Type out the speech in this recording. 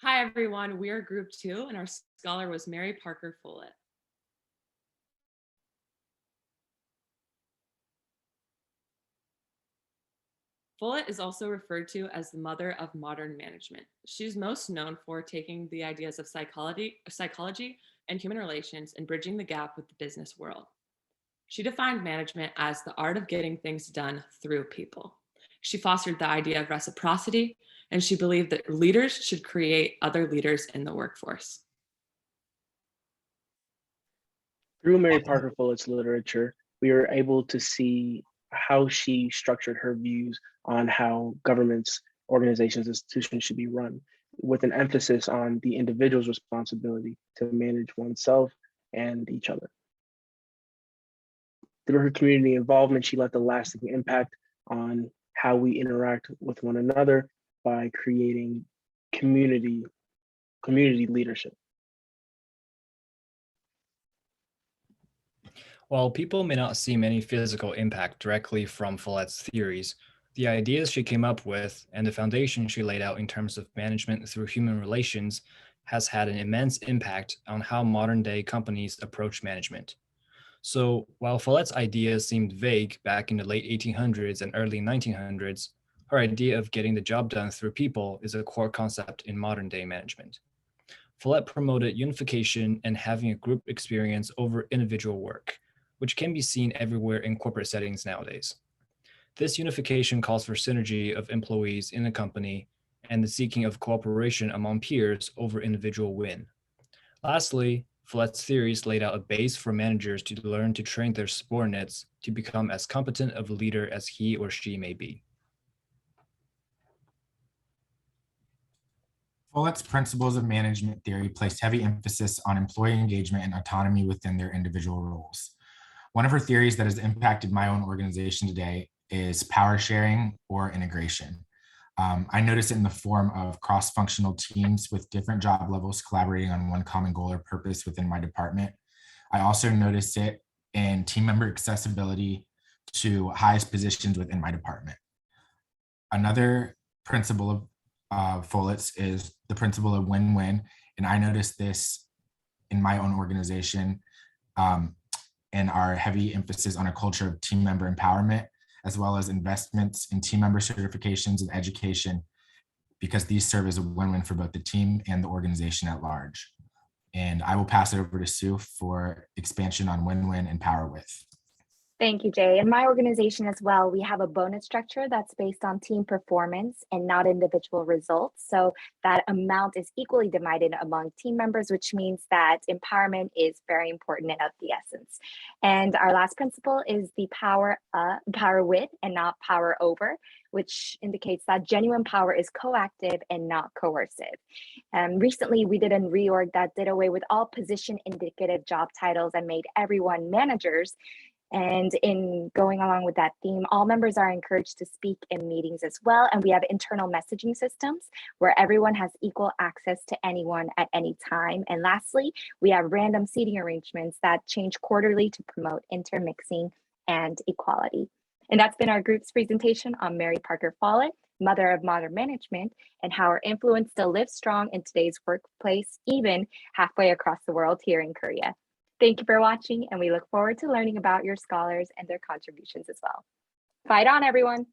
Hi, everyone. We are Group 2, and our scholar was Mary Parker Follett. Follett is also referred to as the mother of modern management. She's most known for taking the ideas of psychology and human relations and bridging the gap with the business world. She defined management as the art of getting things done through people. She fostered the idea of reciprocity, and she believed that leaders should create other leaders in the workforce. Through Mary Parker Follett's literature, we are able to see how she structured her views on how governments, organizations, institutions should be run, with an emphasis on the individual's responsibility to manage oneself and each other. Through her community involvement, she left a lasting impact on how we interact with one another by creating community leadership. While people may not see any physical impact directly from Follett's theories, the ideas she came up with and the foundation she laid out in terms of management through human relations has had an immense impact on how modern day companies approach management. So, while Follett's ideas seemed vague back in the late 1800s and early 1900s, her idea of getting the job done through people is a core concept in modern day management. Follett promoted unification and having a group experience over individual work, which can be seen everywhere in corporate settings nowadays. This unification calls for synergy of employees in a company and the seeking of cooperation among peers over individual win. Lastly, Follett's theories laid out a base for managers to learn to train their subordinates to become as competent of a leader as he or she may be. Follett's principles of management theory placed heavy emphasis on employee engagement and autonomy within their individual roles. One of her theories that has impacted my own organization today is power sharing or integration. I notice it in the form of cross-functional teams with different job levels collaborating on one common goal or purpose within my department. I also notice it in team member accessibility to highest positions within my department. Another principle of Follett's is the principle of win-win, and I noticed this in my own organization and our heavy emphasis on a culture of team member empowerment, as well as investments in team member certifications and education, because these serve as a win-win for both the team and the organization at large. And I will pass it over to Sue for expansion on win-win and power with. Thank you, Jay. In my organization as well, we have a bonus structure that's based on team performance and not individual results. So that amount is equally divided among team members, which means that empowerment is very important and of the essence. And our last principle is the power with and not power over, which indicates that genuine power is coactive and not coercive. Recently, we did a reorg that did away with all position indicative job titles and made everyone managers. And in going along with that theme, all members are encouraged to speak in meetings as well. And we have internal messaging systems where everyone has equal access to anyone at any time. And lastly, we have random seating arrangements that change quarterly to promote intermixing and equality. And that's been our group's presentation on Mary Parker Follett, mother of modern management, and how her influence still lives strong in today's workplace, even halfway across the world here in Korea. Thank you for watching, and we look forward to learning about your scholars and their contributions as well. Fight on, everyone!